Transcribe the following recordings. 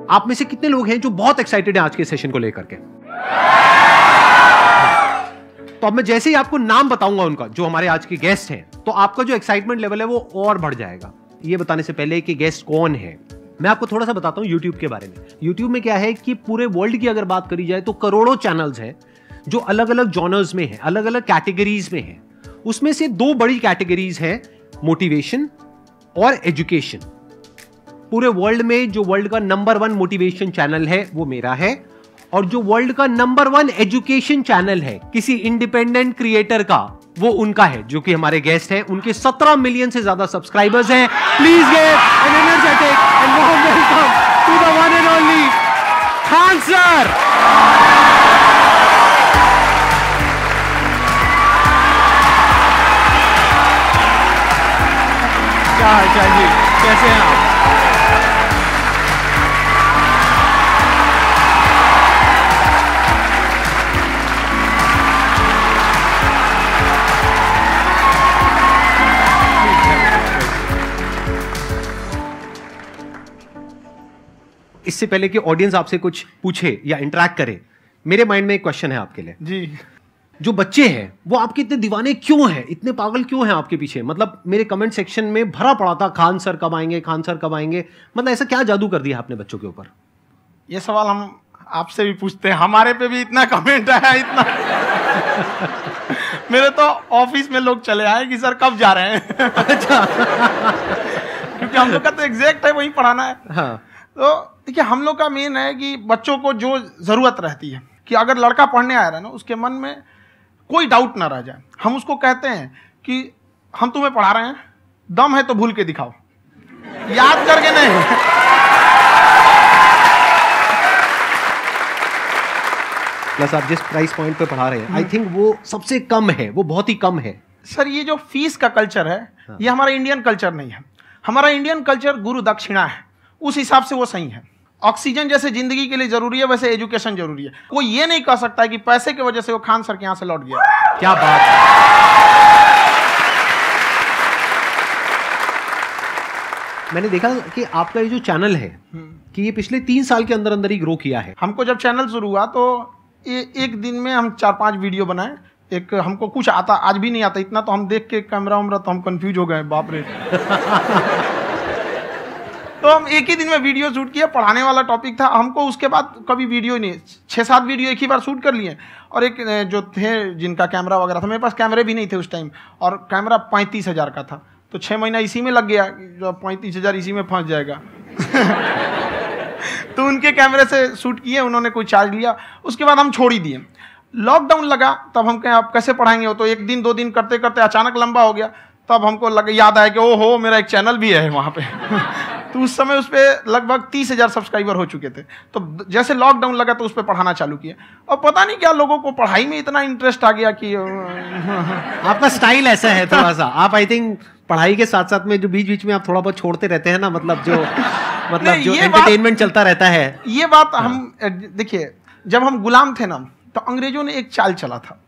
आप में से कितने लोग हैं जो बहुत एक्साइटेड हैं आज के सेशन को लेकर के? तो अब मैं जैसे ही आपको नाम बताऊंगा उनका, जो हमारे आज के गेस्ट हैं, तो आपका जो एक्साइटमेंट लेवल है वो और बढ़ जाएगा। ये बताने से पहले कि गेस्ट कौन है, मैं आपको थोड़ा सा बताता हूं YouTube के बारे में। YouTube में क्या है कि पूरे वर्ल्ड की अगर बात करी जाए तो करोड़ों चैनल्स हैं जो अलग अलग जॉनर्स में हैं, अलग अलग कैटेगरीज में हैं। उसमें से दो बड़ी कैटेगरीज हैं, मोटिवेशन और एजुकेशन। पूरे वर्ल्ड में जो वर्ल्ड का नंबर 1 मोटिवेशन चैनल है वो मेरा है, और जो वर्ल्ड का नंबर 1 एजुकेशन चैनल है किसी इंडिपेंडेंट क्रिएटर का, वो उनका है, जो कि हमारे गेस्ट हैं। उनके 17 मिलियन से ज्यादा सब्सक्राइबर्स हैं। Please give an energetic and warm welcome to the one and only Khan sir. क्या हाल चाल जी, कैसे हैं आप? इससे पहले कि ऑडियंस आपसे कुछ पूछे या इंटरेक्ट करे, मेरे माइंड में एक क्वेश्चन है आपके लिए जी। जो बच्चे हैं वो आपके इतने दीवाने क्यों हैं, इतने पागल क्यों हैं आपके पीछे? मतलब मेरे कमेंट सेक्शन में भरा पड़ा था, खान सर कब आएंगे, खान सर कब आएंगे। मतलब ऐसा क्या जादू कर दिया आपने बच्चों के ऊपर? ये सवाल हम आपसे भी पूछते हैं, हमारे पे भी इतना कमेंट आया, इतना मेरे तो ऑफिस में लोग चले आए कि सर कब जा रहे हैं। अच्छा। क्योंकि हम लोग का तो एग्जैक्ट है वही पढ़ाना है। हाँ। तो देखिए, हम लोग का मेन है कि बच्चों को जो जरूरत रहती है कि अगर लड़का पढ़ने आ रहा है ना, उसके मन में कोई डाउट ना रह जाए। हम उसको कहते हैं कि हम तुम्हें पढ़ा रहे हैं, दम है तो भूल के दिखाओ, याद करके नहीं। प्लस आप जिस प्राइस पॉइंट पे पढ़ा रहे हैं, आई थिंक वो सबसे कम है, वो बहुत ही कम है। सर ये जो फीस का कल्चर है, ये हमारा इंडियन कल्चर नहीं है। हमारा इंडियन कल्चर गुरु दक्षिणा है, उस हिसाब से वो सही है। ऑक्सीजन जैसे जिंदगी के लिए जरूरी है, वैसे एजुकेशन जरूरी है। कोई ये नहीं कह सकता है कि पैसे की वजह से वो खान सर के यहां से लौट गया। क्या बात है। मैंने देखा कि आपका ये जो चैनल है कि ये पिछले 3 साल के अंदर अंदर ही ग्रो किया है। हमको जब चैनल शुरू हुआ तो एक दिन में हम 4-5 वीडियो बनाए। एक हमको कुछ आता, आज भी नहीं आता इतना, तो हम देख के कैमरा उमरा तो हम कंफ्यूज हो गए, बाप रे। तो हम एक ही दिन में वीडियो शूट किया, पढ़ाने वाला टॉपिक था हमको। उसके बाद कभी वीडियो नहीं, 6-7 वीडियो एक ही बार शूट कर लिए। और एक जो थे जिनका कैमरा वगैरह था, मेरे पास कैमरे भी नहीं थे उस टाइम, और कैमरा 35,000 का था, तो 6 महीना इसी में लग गया, जो 35,000 इसी में फंस जाएगा। तो उनके कैमरे से शूट किए, उन्होंने कोई चार्ज लिया, उसके बाद हम छोड़ ही दिए। लॉकडाउन लगा, तब हम कहें आप कैसे पढ़ाएंगे, वो तो 1 दिन 2 दिन करते करते अचानक लंबा हो गया। तब हमको याद आया कि ओहो मेरा एक चैनल भी है वहाँ पे। तो उस समय उस पर लगभग 30,000 सब्सक्राइबर हो चुके थे। तो जैसे लॉकडाउन लगा तो उस पर पढ़ाना चालू किया, और पता नहीं क्या लोगों को पढ़ाई में इतना इंटरेस्ट आ गया कि आपका स्टाइल ऐसा है थोड़ा सा, आप आई थिंक पढ़ाई के साथ साथ में जो बीच बीच में आप थोड़ा बहुत छोड़ते रहते हैं ना, मतलब जो एंटरटेनमेंट चलता रहता है। ये बात हम देखिए, जब हम गुलाम थे ना, तो अंग्रेजों ने एक चाल चला था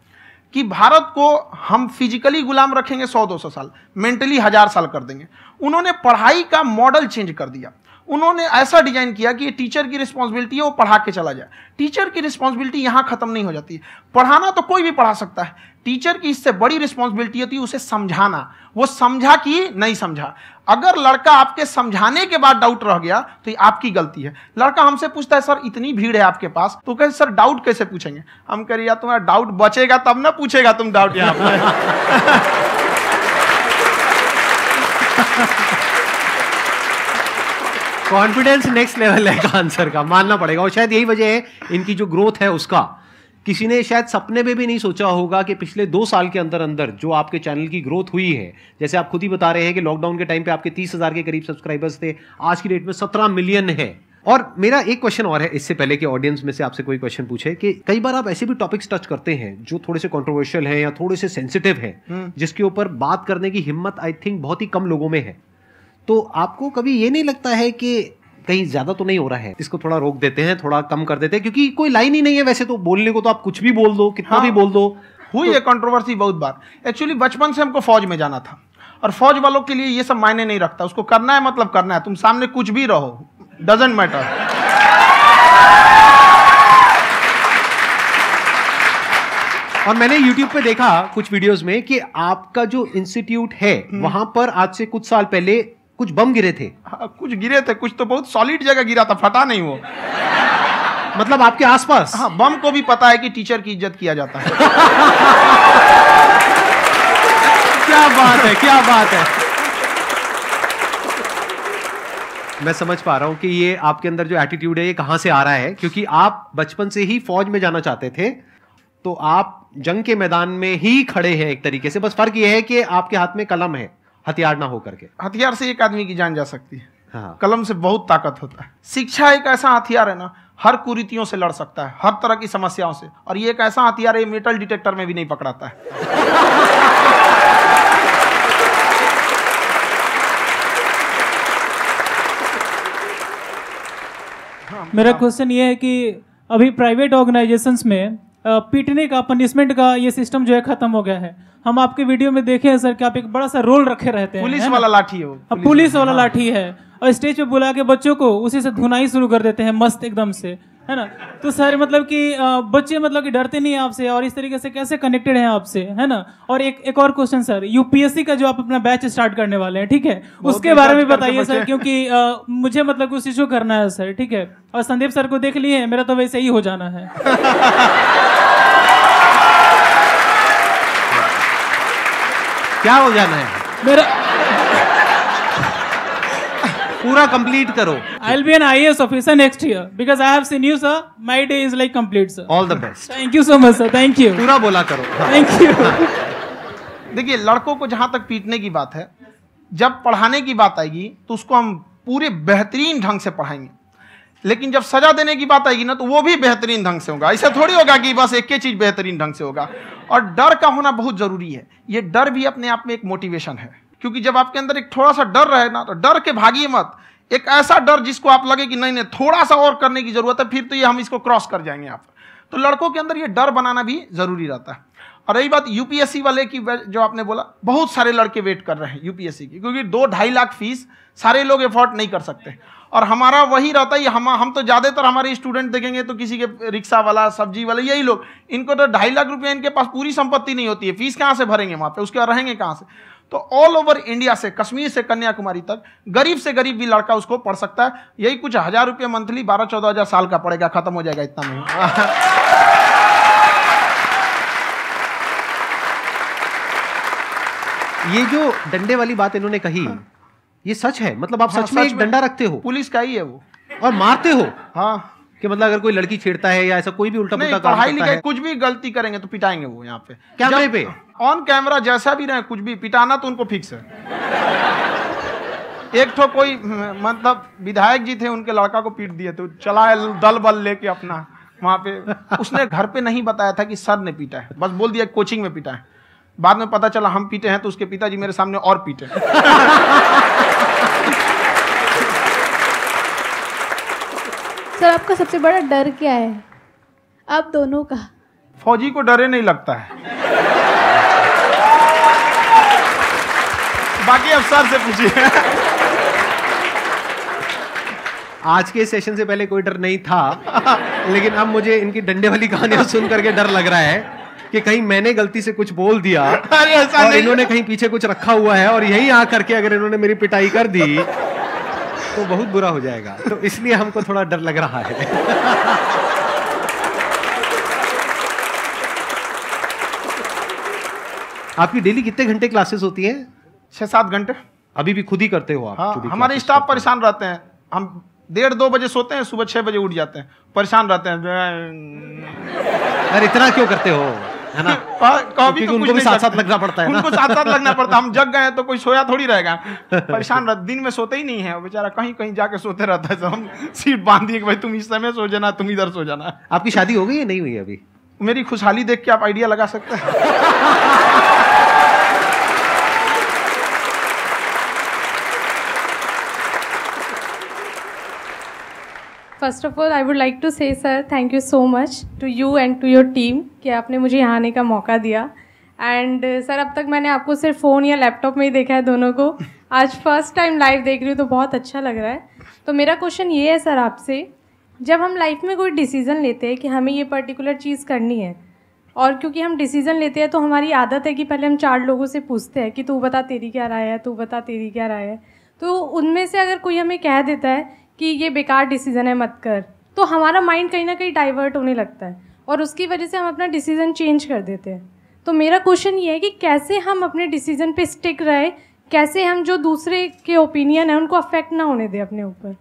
कि भारत को हम फिजिकली गुलाम रखेंगे 100-200 साल, मेंटली 1000 साल कर देंगे। उन्होंने पढ़ाई का मॉडल चेंज कर दिया। उन्होंने ऐसा डिजाइन किया कि ये टीचर की रिस्पॉन्सिबिलिटी है, वो पढ़ा के चला जाए। टीचर की रिस्पॉन्सिबिलिटी यहाँ खत्म नहीं हो जाती है। पढ़ाना तो कोई भी पढ़ा सकता है, टीचर की इससे बड़ी रिस्पॉन्सिबिलिटी होती है उसे समझाना। वो समझा कि नहीं समझा। अगर लड़का आपके समझाने के बाद डाउट रह गया तो ये आपकी गलती है। लड़का हमसे पूछता है सर इतनी भीड़ है आपके पास, तो कहे सर डाउट कैसे पूछेंगे? हम कह रहे यार तुम्हारा डाउट बचेगा तब ना पूछेगा तुम डाउट यहाँ पे। कॉन्फिडेंस नेक्स्ट लेवल है खान सर का, मानना पड़ेगा। और शायद यही वजह है इनकी जो ग्रोथ है उसका। किसी ने शायद सपने में भी नहीं सोचा होगा कि पिछले 2 साल के अंदर अंदर जो आपके चैनल की ग्रोथ हुई है, जैसे आप खुद ही बता रहे हैं कि लॉकडाउन के टाइम पे आपके 30,000 के करीब सब्सक्राइबर्स थे, आज की डेट में 17 मिलियन है। और मेरा एक क्वेश्चन और है, इससे पहले कि ऑडियंस में से आपसे कोई क्वेश्चन पूछे, कि कई बार आप ऐसे भी टॉपिक्स टच करते हैं जो थोड़े से कंट्रोवर्शियल हैं या थोड़े से सेंसिटिव हैं, जिसके ऊपर बात करने की हिम्मत आई थिंक बहुत ही कम लोगों में है। तो आपको कभी ये नहीं लगता है कि कहीं ज्यादा तो नहीं हो रहा है, इसको थोड़ा रोक देते हैं, थोड़ा कम कर देते हैं? क्योंकि कोई लाइन ही नहीं है वैसे तो बोलने को, तो आप कुछ भी बोल दो, कितना भी बोल दो। हुई है कंट्रोवर्सी बहुत बार। एक्चुअली बचपन से हमको फौज में जाना था, और फौज वालों के लिए ये सब मायने नहीं रखता। उसको करना है मतलब करना है, तुम सामने कुछ भी रहो, डजंट मैटर। और मैंने YouTube पे देखा कुछ वीडियोस में कि आपका जो इंस्टीट्यूट है वहां पर आज से कुछ साल पहले कुछ बम गिरे थे। हाँ, कुछ गिरे थे, कुछ तो बहुत सॉलिड जगह गिरा था, फटा नहीं वो। मतलब आपके आसपास? हाँ, बम को भी पता है कि टीचर की इज्जत किया जाता है। क्या बात है, क्या बात है। मैं समझ पा रहा हूं कि ये आपके अंदर जो एटीट्यूड है ये कहां से आ रहा है, क्योंकि आप बचपन से ही फौज में जाना चाहते थे, तो आप जंग के मैदान में ही खड़े हैं एक तरीके से। बस फर्क ये है कि आपके हाथ में कलम है, हथियार ना हो करके। हथियार से एक आदमी की जान जा सकती है, हाँ। कलम से बहुत ताकत होता है। शिक्षा एक ऐसा हथियार है ना, हर कुरीतियों से लड़ सकता है, हर तरह की समस्याओं से। और ये एक ऐसा हथियार है, मेटल डिटेक्टर में भी नहीं पकड़ाता है। मेरा क्वेश्चन ये है कि अभी प्राइवेट ऑर्गेनाइजेशंस में पीटने का, पनिशमेंट का ये सिस्टम जो है खत्म हो गया है। हम आपके वीडियो में देखे हैं सर कि आप एक बड़ा सा रोल रखे रहते हैं, पुलिस वाला लाठी है वो, पुलिस वाला लाठी है, और स्टेज पे बुला के बच्चों को उसी से धुनाई शुरू कर देते हैं मस्त एकदम से, है ना। तो सर मतलब कि बच्चे मतलब कि डरते नहीं है आपसे, और इस तरीके से कैसे कनेक्टेड हैं आपसे, है ना। और एक और क्वेश्चन सर, यूपीएससी का जो आप अपना बैच स्टार्ट करने वाले हैं, ठीक है, उसके बारे में बताइए सर, क्योंकि मुझे मतलब कुछ इशू करना है सर, ठीक है। और संदीप सर को देख लिए, मेरा तो वैसे ही हो जाना है। क्या हो जाना है? मेरा पूरा कंप्लीट करो। I'll be an IAS officer next year because I have seen you, sir. My day is like complete, sir. All the best. Thank you so much, sir. Thank you. पूरा बोला करो। Thank you. देखिए, लड़कों को जहां तक पीटने की बात है, जब पढ़ाने की बात आएगी तो उसको हम पूरे बेहतरीन ढंग से पढ़ाएंगे। लेकिन जब सजा देने की बात आएगी ना, तो वो भी बेहतरीन ढंग से होगा। ऐसा थोड़ी होगा कि बस एक ही चीज बेहतरीन ढंग से होगा। और डर का होना बहुत जरूरी है। ये डर भी अपने आप में एक मोटिवेशन है, क्योंकि जब आपके अंदर एक थोड़ा सा डर रहे ना, तो डर के भागिए मत। एक ऐसा डर जिसको आप लगे कि नहीं नहीं थोड़ा सा और करने की जरूरत है, फिर तो ये हम इसको क्रॉस कर जाएंगे आप। तो लड़कों के अंदर ये डर बनाना भी जरूरी रहता है। और रही बात यूपीएससी वाले की, जो आपने बोला, बहुत सारे लड़के वेट कर रहे हैं यूपीएससी की, क्योंकि 2-2.5 लाख फीस सारे लोग एफोर्ड नहीं कर सकते। और हमारा वही रहता है, हम तो ज्यादातर हमारे स्टूडेंट देखेंगे तो किसी के रिक्शा वाला, सब्जी वाला, यही लोग, इनको तो 2.5 लाख रुपया, इनके पास पूरी संपत्ति नहीं होती है, फीस कहाँ से भरेंगे वहां पे, उसके बाद रहेंगे कहाँ से। तो ऑल ओवर इंडिया से, कश्मीर से कन्याकुमारी तक, गरीब से गरीब भी लड़का उसको पढ़ सकता है। यही कुछ 1000 रुपये मंथली, 12-14 हजार साल का पड़ेगा, खत्म हो जाएगा इतना में। ये जो डंडे वाली बात इन्होंने कही, ये सच है? मतलब आप सच में एक डंडा रखते हो? पुलिस का ही है वो। और मारते हो? हाँ, कि मतलब अगर कोई लड़की छेड़ता है या ऐसा कोई भी उल्टा पुल्टा काम पढ़ाई करता लिखाई है, कुछ भी गलती करेंगे तो पिटाएंगे वो। यहाँ पे कैमरे पे ऑन कैमरा जैसा भी रहे, कुछ भी पिटाना तो उनको फिक्स है। एक तो कोई मतलब विधायक जी थे, उनके लड़का को पीट दिए, तो चला दल बल लेके अपना वहां पे। उसने घर पे नहीं बताया था कि सर ने पीटा है, बस बोल दिया कोचिंग में पीटा है। बाद में पता चला हम पीटे हैं, तो उसके पिताजी मेरे सामने और पीटे। सर, आपका सबसे बड़ा डर क्या है आप दोनों का? फौजी को डरे नहीं लगता है, बाकी अफसर से पूछिए। आज के सेशन से पहले कोई डर नहीं था, लेकिन अब मुझे इनकी डंडे वाली कहानियां सुन करके डर लग रहा है कि कहीं मैंने गलती से कुछ बोल दिया और इन्होंने कहीं पीछे कुछ रखा हुआ है, और यही आ करके अगर इन्होंने मेरी पिटाई कर दी तो बहुत बुरा हो जाएगा। तो इसलिए हमको थोड़ा डर लग रहा है। आपकी डेली कितने घंटे क्लासेस होती हैं? 6-7 घंटे। अभी भी खुद ही करते हो आप? हाँ, हमारे स्टाफ परेशान रहते हैं। हम 1:30-2 बजे सोते हैं, सुबह 6 बजे उठ जाते हैं, परेशान रहते हैं। यार इतना क्यों करते हो, है ना? कभी तो उनको भी साथ-साथ लगना पड़ता है ना? उनको साथ-साथ लगना पड़ता है। हम जग गए तो कोई सोया थोड़ी रहेगा, परेशान रहते। दिन में सोते ही नहीं है बेचारा, कहीं कहीं जाके सोते रहता है। हम सीट बांध दिए कि भाई तुम इस समय सो जाना, तुम इधर सो जाना। आपकी शादी हो गई या नहीं हुई अभी? मेरी खुशहाली देख के आप आइडिया लगा सकते हैं। First of all I would like to say sir thank you so much to you and to your team कि आपने मुझे यहाँ आने का मौका दिया। एंड सर अब तक मैंने आपको सिर्फ फ़ोन या लैपटॉप में ही देखा है दोनों को, आज फर्स्ट टाइम लाइव देख रही हूँ तो बहुत अच्छा लग रहा है। तो मेरा क्वेश्चन ये है सर आपसे जब हम लाइफ में कोई डिसीज़न लेते हैं कि हमें ये पर्टिकुलर चीज़ करनी है, और क्योंकि हम डिसीज़न लेते हैं तो हमारी आदत है कि पहले हम 4 लोगों से पूछते हैं कि तू बता तेरी क्या राय है, तू बता तेरी क्या राय है। तो उनमें से अगर कोई हमें कह देता है कि ये बेकार डिसीज़न है मत कर, तो हमारा माइंड कहीं ना कहीं डाइवर्ट होने लगता है और उसकी वजह से हम अपना डिसीज़न चेंज कर देते हैं। तो मेरा क्वेश्चन ये है कि कैसे हम अपने डिसीज़न पे स्टिक रहे, कैसे हम जो दूसरे के ओपिनियन है उनको अफेक्ट ना होने दें अपने ऊपर।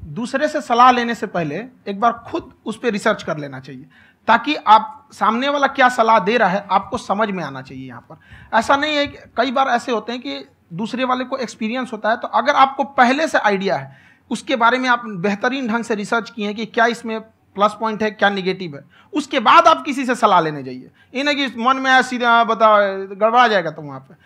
दूसरे से सलाह लेने से पहले एक बार खुद उस पर रिसर्च कर लेना चाहिए, ताकि आप सामने वाला क्या सलाह दे रहा है आपको समझ में आना चाहिए। यहाँ पर ऐसा नहीं है कि कई बार ऐसे होते हैं कि दूसरे वाले को एक्सपीरियंस होता है, तो अगर आपको पहले से आइडिया है, उसके बारे में आप बेहतरीन ढंग से रिसर्च किए हैं कि क्या इसमें प्लस पॉइंट है, क्या निगेटिव है, उसके बाद आप किसी से सलाह लेने जाइए। ये नहीं कि मन में आया सीधा बता, गड़बड़ा जाएगा। तो वहाँ पर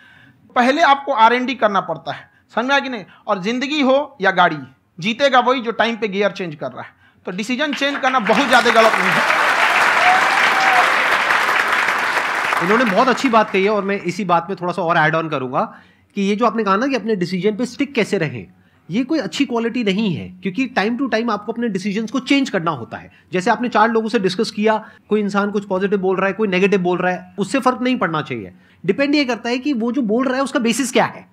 पहले आपको R&D करना पड़ता है, समझ में आया कि नहीं। और जिंदगी हो या गाड़ी, जीतेगा वही जो टाइम पे गियर चेंज कर रहा है। तो डिसीजन चेंज करना बहुत ज़्यादा गलत नहीं है। इन्होंने बहुत अच्छी बात कही है और मैं इसी बात में थोड़ा सा और ऐड ऑन करूंगा कि ये जो आपने कहा ना कि अपने डिसीजन पे स्टिक कैसे रहें, ये कोई अच्छी क्वालिटी नहीं है, क्योंकि टाइम टू टाइम आपको अपने डिसीजंस को चेंज करना होता है। जैसे आपने 4 लोगों से डिस्कस किया, कोई इंसान कुछ पॉजिटिव बोल रहा है, कोई नेगेटिव बोल रहा है, उससे फर्क नहीं पड़ना चाहिए। डिपेंड ये करता है कि वो जो बोल रहा है उसका बेसिस क्या है।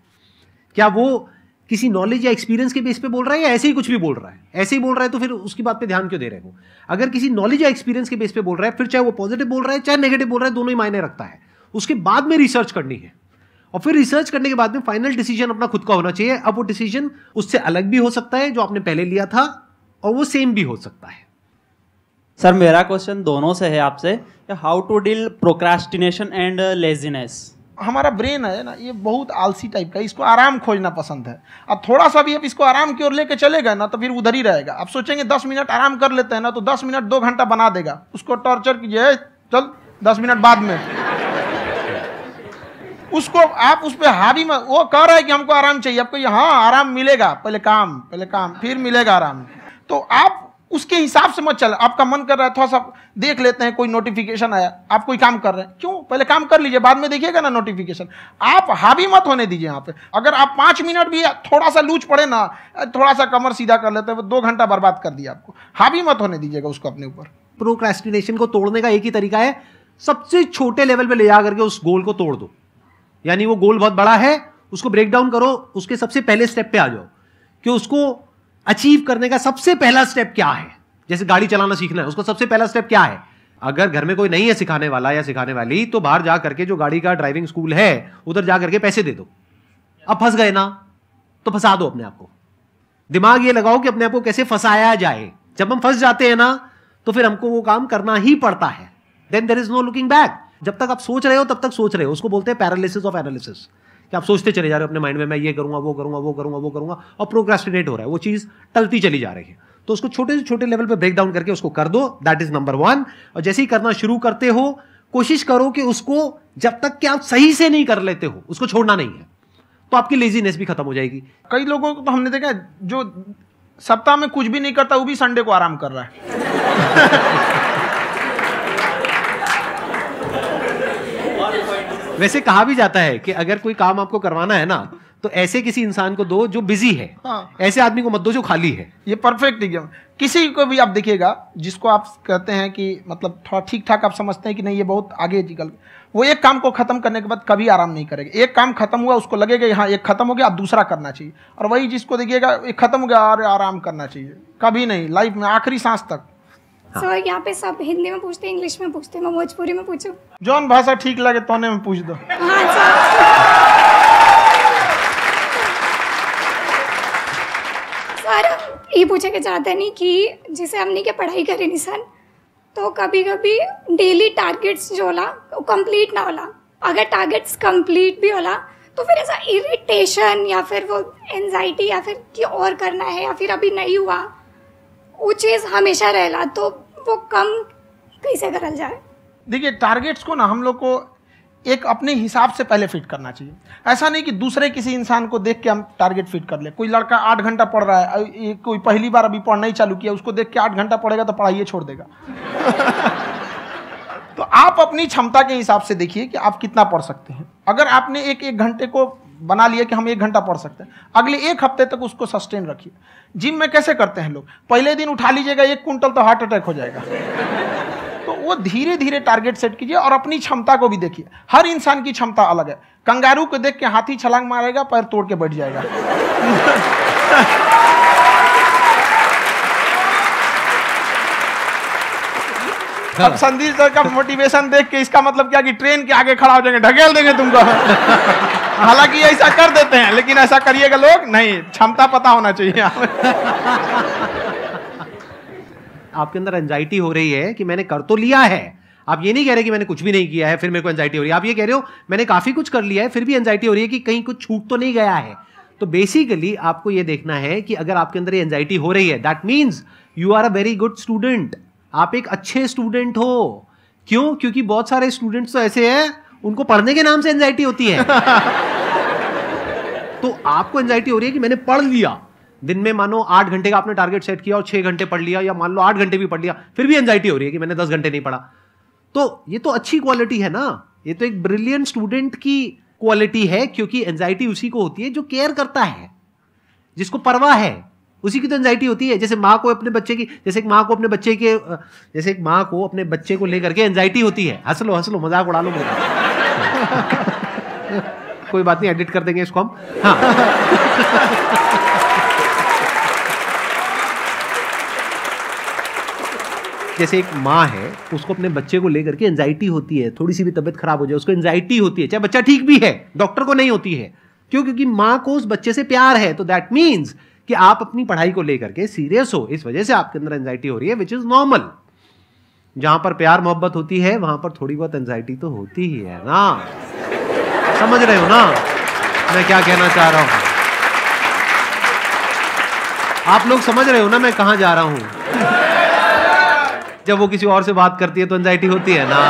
क्या वो किसी नॉलेज या एक्सपीरियंस के बेस पे बोल रहा है या ऐसे ही कुछ भी बोल रहा है? ऐसे ही बोल रहा है तो फिर उसकी बात पे ध्यान क्यों दे रहे हो? अगर किसी नॉलेज या एक्सपीरियंस के बेस पे बोल रहा है, फिर चाहे वो पॉजिटिव बोल रहा है चाहे नेगेटिव बोल रहा है, दोनों ही मायने रखता है। उसके बाद में रिसर्च करनी है और फिर रिसर्च करने के बाद में फाइनल डिसीजन अपना खुद का होना चाहिए। अब वो डिसीजन उससे अलग भी हो सकता है जो आपने पहले लिया था, और वो सेम भी हो सकता है। सर मेरा क्वेश्चन दोनों से है आपसे, how to deal procrastination and laziness. हमारा ब्रेन है ना, ये बहुत आलसी टाइप का, इसको आराम खोजना पसंद है। अब थोड़ा सा भी अब इसको आराम की ओर लेके चलेगा ना तो फिर उधर ही रहेगा। आप सोचेंगे 10 मिनट आराम कर लेते हैं ना, तो 10 मिनट 2 घंटा बना देगा। उसको टॉर्चर कीजिए, चल 10 मिनट बाद में। उसको आप उस पर हावी में, वो कह रहा है कि हमको आराम चाहिए, आपको हाँ आराम मिलेगा, पहले काम फिर मिलेगा आराम। तो आप उसके हिसाब से मत चल। आपका मन कर रहा है थोड़ा सा देख लेते हैं, कोई नोटिफिकेशन आया, आप कोई काम कर रहे हैं, क्यों पहले काम कर लीजिए, बाद में देखिएगा ना नोटिफिकेशन। आप हावी मत होने दीजिए यहाँ पे। अगर आप 5 मिनट भी थोड़ा सा लूज पड़े ना, थोड़ा सा कमर सीधा कर लेते हैं, 2 घंटा बर्बाद कर दिया आपको। हावी मत होने दीजिएगा उसको अपने ऊपर। प्रोक्रेस्टिनेशन को तोड़ने का एक ही तरीका है, सबसे छोटे लेवल पे ले जा करके उस गोल को तोड़ दो। यानी वो गोल बहुत बड़ा है, उसको ब्रेक डाउन करो, उसके सबसे पहले स्टेप पे आ जाओ कि उसको अचीव करने का सबसे पहला स्टेप क्या है। जैसे गाड़ी चलाना सीखना है, उसका सबसे पहला स्टेप क्या है। अगर घर में कोई नहीं है सिखाने वाला या सिखाने वाली, तो बाहर जा करके जो गाड़ी का ड्राइविंग स्कूल है उधर जा करके पैसे दे दो। अब फंस गए ना तो फंसा दो अपने आप को। दिमाग ये लगाओ कि अपने आप को कैसे फंसाया जाए। जब हम फंस जाते हैं ना तो फिर हमको वो काम करना ही पड़ता है। Then there is no looking back. जब तक आप सोच रहे हो तब तक सोच रहे हो, उसको बोलते हैं पैरालिसिस ऑफ एनालिसिस, कि आप सोचते चले जा रहे हो अपने माइंड में, मैं ये करूंगा वो करूंगा वो करूंगा वो करूंगा, और प्रोक्रेस्टिनेट हो रहा है, वो चीज टलती चली जा रही है। तो उसको छोटे से छोटे लेवल पे ब्रेक डाउन करके उसको कर दो, दैट इज नंबर 1। और जैसे ही करना शुरू करते हो, कोशिश करो कि उसको जब तक कि आप सही से नहीं कर लेते हो उसको छोड़ना नहीं है, तो आपकी लेजीनेस भी खत्म हो जाएगी। कई लोगों को तो हमने देखा जो सप्ताह में कुछ भी नहीं करता, वो भी संडे को आराम कर रहा है। वैसे कहा भी जाता है कि अगर कोई काम आपको करवाना है ना तो ऐसे किसी इंसान को दो जो बिजी है। हाँ। ऐसे आदमी को मत दो जो खाली है। ये परफेक्ट एग्जाम। किसी को भी आप देखिएगा जिसको आप कहते हैं कि मतलब थोड़ा ठीक ठाक आप समझते हैं कि नहीं ये बहुत आगे निकल, वो एक काम को खत्म करने के बाद कभी आराम नहीं करेगा। एक काम खत्म हुआ उसको लगेगा हाँ एक खत्म हो गया, अब दूसरा करना चाहिए। और वही जिसको देखिएगा एक खत्म हो गया और आराम करना चाहिए, कभी नहीं, लाइफ में आखिरी सांस तक। सर यहाँ पे सब हिंदी में पूछते हैं, इंग्लिश में पूछते हैं, मैं भोजपुरी में पूछूं? जौन भाषा ठीक लगे तोने में पूछ दो। हाँ सर। सर ये पूछे के चाहते नहीं कि जैसे हमने के पढ़ाई करे निशान, तो कभी कभी डेली टारगेट्स जो होला वो कंप्लीट ना होला। अगर टारगेट्स कंप्लीट भी होला तो फिर ऐसा इरिटेशन या फिर वो एंजाइटी या फिर कि और करना है या फिर अभी नहीं हुआ, वो चीज़ हमेशा रहेला। तो वो कम कैसे करल जाए? देखिए टारगेट्स को ना हम लोग को एक अपने हिसाब से पहले फिट करना चाहिए। ऐसा नहीं कि दूसरे किसी इंसान को देख के हम टारगेट फिट कर ले। कोई लड़का 8 घंटा पढ़ रहा है, कोई पहली बार अभी पढ़ना ही चालू किया, उसको देख के 8 घंटा पढ़ेगा तो पढ़ाई छोड़ देगा। तो आप अपनी क्षमता के हिसाब से देखिए कि आप कितना पढ़ सकते हैं। अगर आपने एक घंटे को बना लिए कि हम 1 घंटा पढ़ सकते हैं, अगले 1 हफ्ते तक उसको सस्टेन रखिए। जिम में कैसे करते हैं लोग, पहले दिन उठा लीजिएगा 1 कुंटल तो हार्ट अटैक हो जाएगा। तो वो धीरे धीरे टारगेट सेट कीजिए और अपनी क्षमता को भी देखिए। हर इंसान की क्षमता अलग है। कंगारू को देख के हाथी छलांग मारेगा, पैर तोड़ के बैठ जाएगा। अब संदीप सर का मोटिवेशन देख के इसका मतलब क्या कि ट्रेन के आगे खड़ा हो जाएंगे, ढकेल देंगे तुमको। हालांकि ऐसा कर देते हैं, लेकिन ऐसा करिएगा लोग नहीं, क्षमता पता होना चाहिए। आपके अंदर एंजाइटी हो रही है कि मैंने कर तो लिया है, आप ये नहीं कह रहे कि मैंने कुछ भी नहीं किया है फिर मेरे को एंजाइटी हो रही है, आप ये कह रहे हो मैंने काफी कुछ कर लिया है फिर भी एंजाइटी हो रही है कि कहीं कुछ छूट तो नहीं गया है। तो बेसिकली आपको ये देखना है कि अगर आपके अंदर ये एंजाइटी हो रही है, that means you are a very good student, आप एक अच्छे स्टूडेंट हो। क्यों? क्योंकि बहुत सारे स्टूडेंट्स तो ऐसे हैं उनको पढ़ने के नाम से एंजाइटी होती है। तो आपको एंजाइटी हो रही है कि मैंने पढ़ लिया, दिन में मानो 8 घंटे का आपने टारगेट सेट किया और 6 घंटे पढ़ लिया, या मान लो 8 घंटे भी पढ़ लिया, फिर भी एंजाइटी हो रही है कि मैंने 10 घंटे नहीं पढ़ा। तो ये तो अच्छी क्वालिटी है ना, ये तो एक ब्रिलियंट स्टूडेंट की क्वालिटी है, क्योंकि एंजाइटी उसी को होती है जो केयर करता है, जिसको परवाह है, उसी की तो एंजाइटी होती है। जैसे माँ को अपने बच्चे की, जैसे एक माँ को अपने बच्चे को लेकर के एंजाइटी होती है। हंस लो मजाक उड़ा लो मेरा। कोई बात नहीं, एडिट कर देंगे इसको हम। हाँ। जैसे एक माँ है, उसको अपने बच्चे को लेकर के एंजाइटी होती है, थोड़ी सी भी तबीयत खराब हो जाए उसको एंजाइटी होती है, चाहे बच्चा ठीक भी है, डॉक्टर को नहीं होती है। क्यों? क्योंकि माँ को उस बच्चे से प्यार है। तो दैट मीन्स कि आप अपनी पढ़ाई को लेकर के सीरियस हो, इस वजह से आपके अंदर एंजाइटी हो रही है, विच इज नॉर्मल। जहां पर प्यार मोहब्बत होती है वहां पर थोड़ी बहुत एंजाइटी तो होती ही है ना। समझ रहे हो ना मैं क्या कहना चाह रहा हूं? आप लोग समझ रहे हो ना मैं कहां जा रहा हूं? जब वो किसी और से बात करती है तो एंजाइटी होती है ना।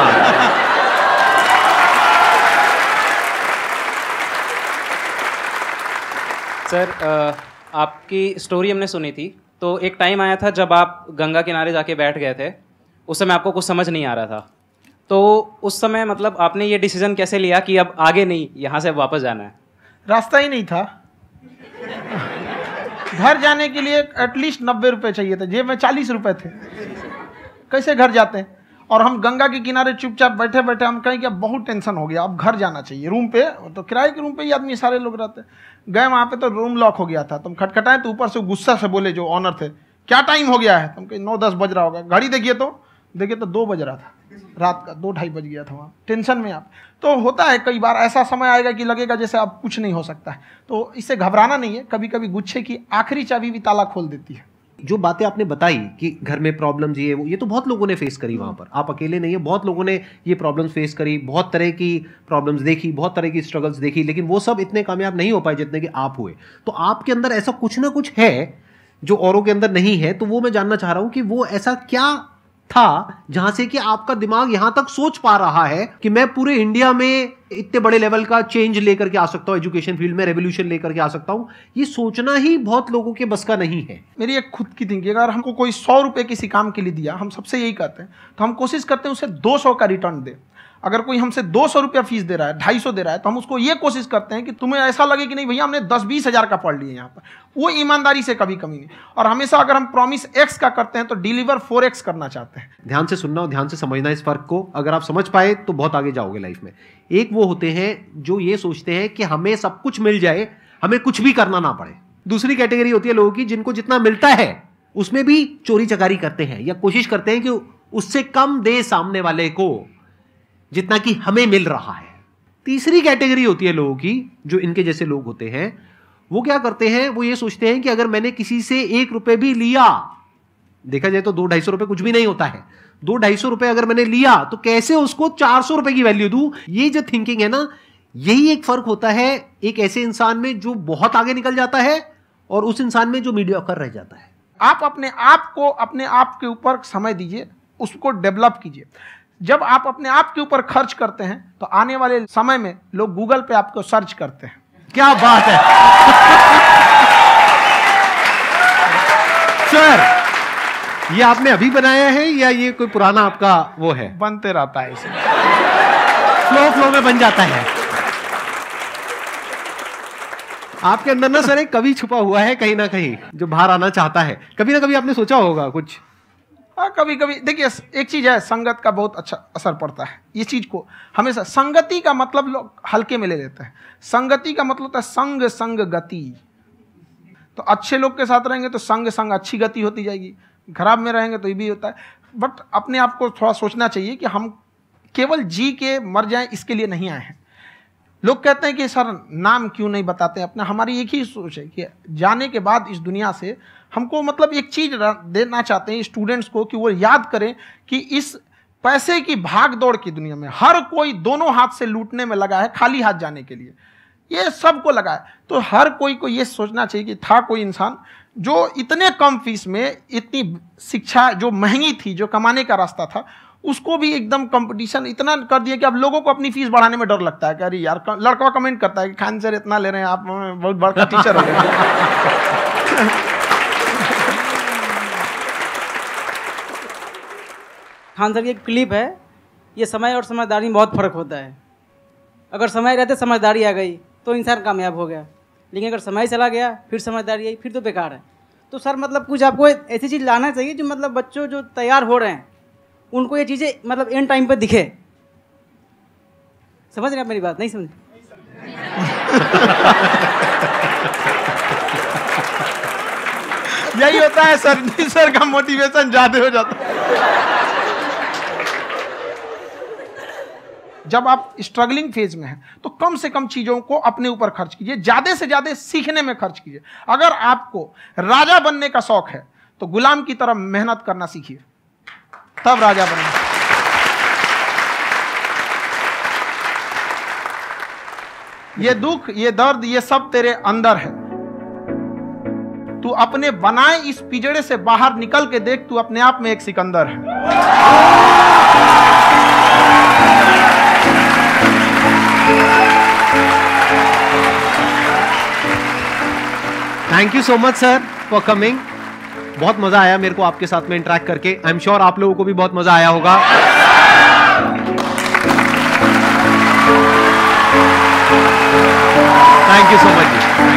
सर, आपकी स्टोरी हमने सुनी थी, तो एक टाइम आया था जब आप गंगा किनारे जाके बैठ गए थे, उस समय आपको कुछ समझ नहीं आ रहा था। तो उस समय मतलब आपने ये डिसीजन कैसे लिया कि अब आगे नहीं, यहाँ से वापस जाना है? रास्ता ही नहीं था। घर जाने के लिए एटलीस्ट 90 रुपये चाहिए थे, जेब में 40 रुपये थे। कैसे घर जाते हैं? और हम गंगा के किनारे चुपचाप बैठे बैठे हम कहें कि अब बहुत टेंशन हो गया, अब घर जाना चाहिए। रूम पे तो किराए के रूम पे ही आदमी सारे लोग रहते। गए वहाँ पे तो रूम लॉक हो गया था। तुम खटखटाए तो ऊपर से गुस्सा से बोले जो ऑनर थे, क्या टाइम हो गया है? तुम कहीं 9-10 बज रहा होगा। घड़ी देखिए तो 2 बज रहा था रात का, 2-2:30 बज गया था वहाँ। टेंशन में आप तो होता है, कई बार ऐसा समय आएगा कि लगेगा जैसे अब कुछ नहीं हो सकता है। तो इससे घबराना नहीं है। कभी कभी गुच्छे की आखिरी चाबी भी ताला खोल देती है। जो बातें आपने बताई कि घर में प्रॉब्लम ये तो बहुत लोगों ने फेस करी वहां पर, आप अकेले नहीं है, बहुत लोगों ने ये प्रॉब्लम्स फेस करी, बहुत तरह की प्रॉब्लम्स देखी, बहुत तरह की स्ट्रगल्स देखी, लेकिन वो सब इतने कामयाब नहीं हो पाए जितने कि आप हुए। तो आपके अंदर ऐसा कुछ ना कुछ है जो औरों के अंदर नहीं है। तो वो मैं जानना चाह रहा हूं कि वो ऐसा क्या था जहां से कि आपका दिमाग यहां तक सोच पा रहा है कि मैं पूरे इंडिया में इतने बड़े लेवल का चेंज लेकर के आ सकता हूं, एजुकेशन फील्ड में रेवोल्यूशन लेकर के आ सकता हूं। ये सोचना ही बहुत लोगों के बस का नहीं है। मेरी एक खुद की थिंकिंग, अगर हमको कोई 100 रुपये किसी काम के लिए दिया, हम सबसे यही कहते हैं, तो हम कोशिश करते हैं उसे 200 का रिटर्न दे। अगर कोई हमसे 200 रुपया फीस दे रहा है, 250 दे रहा है, तो हम उसको ये कोशिश करते हैं कि तुम्हें ऐसा लगे कि नहीं भैया हमने 10-20 हज़ार का पढ़ लिया यहाँ पर। वो ईमानदारी से कभी कमी नहीं। और हमेशा अगर हम प्रॉमिस X का करते हैं तो डिलीवर 4X करना चाहते हैं। ध्यान से सुनना और ध्यान से समझना इस फर्क को। अगर आप समझ पाए तो बहुत आगे जाओगे लाइफ में। एक वो होते हैं जो ये सोचते हैं कि हमें सब कुछ मिल जाए, हमें कुछ भी करना ना पड़े। दूसरी कैटेगरी होती है लोगों की जिनको जितना मिलता है उसमें भी चोरी चकारी करते हैं या कोशिश करते हैं कि उससे कम दे सामने वाले को जितना कि हमें मिल रहा है। तीसरी कैटेगरी होती है लोगों की, जो इनके जैसे लोग होते हैं, वो क्या करते हैं, वो ये सोचते हैं कि अगर मैंने किसी से 1 रुपए भी लिया, देखा जाए तो 200-250 रुपए कुछ भी नहीं होता है, 200-250 रुपए अगर मैंने लिया तो कैसे उसको 400 रुपए की वैल्यू दूं। ये जो थिंकिंग है ना, यही एक फर्क होता है एक ऐसे इंसान में जो बहुत आगे निकल जाता है और उस इंसान में जो मीडियोकर रह जाता है। आप अपने आप को अपने आप के ऊपर समय दीजिए, उसको डेवलप कीजिए। जब आप अपने आप के ऊपर खर्च करते हैं तो आने वाले समय में लोग गूगल पे आपको सर्च करते हैं। क्या बात है सर, ये आपने अभी बनाया है या ये कोई पुराना आपका वो है? बनते रहता है इसे, फ्लो में बन जाता है। आपके अंदर ना सर एक कवि छुपा हुआ है कहीं ना कहीं जो बाहर आना चाहता है। कभी ना कभी आपने सोचा होगा कुछ? हाँ, कभी कभी देखिए, एक चीज है, संगत का बहुत अच्छा असर पड़ता है। ये चीज को हमेशा, संगति का मतलब लोग हल्के में ले लेते हैं। संगति का मतलब होता है संग संग गति। तो अच्छे लोग के साथ रहेंगे तो संग संग अच्छी गति होती जाएगी, खराब में रहेंगे तो ये भी होता है। बट अपने आप को थोड़ा सोचना चाहिए कि हम केवल जी के मर जाएं इसके लिए नहीं आए हैं। लोग कहते हैं कि सर नाम क्यों नहीं बताते अपना। हमारी एक ही सोच है कि जाने के बाद इस दुनिया से हमको मतलब एक चीज देना चाहते हैं स्टूडेंट्स को, कि वो याद करें कि इस पैसे की भाग दौड़ की दुनिया में हर कोई दोनों हाथ से लूटने में लगा है खाली हाथ जाने के लिए। ये सबको लगा है। तो हर कोई को ये सोचना चाहिए कि था कोई इंसान जो इतने कम फीस में इतनी शिक्षा जो महंगी थी, जो कमाने का रास्ता था, उसको भी एकदम कंपटीशन इतना कर दिया कि अब लोगों को अपनी फीस बढ़ाने में डर लगता है कि अरे यार, लड़का कमेंट करता है कि खान सर इतना ले रहे हैं, आप बहुत बड़ा टीचर हो गए। खान सर की एक क्लिप है, ये समय और समझदारी में बहुत फ़र्क होता है। अगर समय रहते समझदारी आ गई तो इंसान कामयाब हो गया, लेकिन अगर समय चला गया फिर समझदारी आई फिर तो बेकार है। तो सर मतलब कुछ आपको ऐसी चीज़ लाना चाहिए जो मतलब बच्चों जो तैयार हो रहे हैं उनको ये चीज़ें मतलब एंड टाइम पे दिखे। समझ रहे हैं आप मेरी बात? नहीं समझ? यही होता है सर, सर का मोटिवेशन ज्यादा हो जाता है। जब आप स्ट्रगलिंग फेज में हैं तो कम से कम चीजों को अपने ऊपर खर्च कीजिए, ज्यादा से ज्यादा सीखने में खर्च कीजिए। अगर आपको राजा बनने का शौक है तो गुलाम की तरह मेहनत करना सीखिए, तब राजा बनेंगे। ये दुख, ये दर्द, ये सब तेरे अंदर है। तू अपने बनाए इस पिजड़े से बाहर निकल के देख, तू अपने आप में एक सिकंदर है। Thank you so much sir for coming. बहुत मजा आया मेरे को आपके साथ में इंटरेक्ट करके। आई एम श्योर आप लोगों को भी बहुत मजा आया होगा। Thank you so much.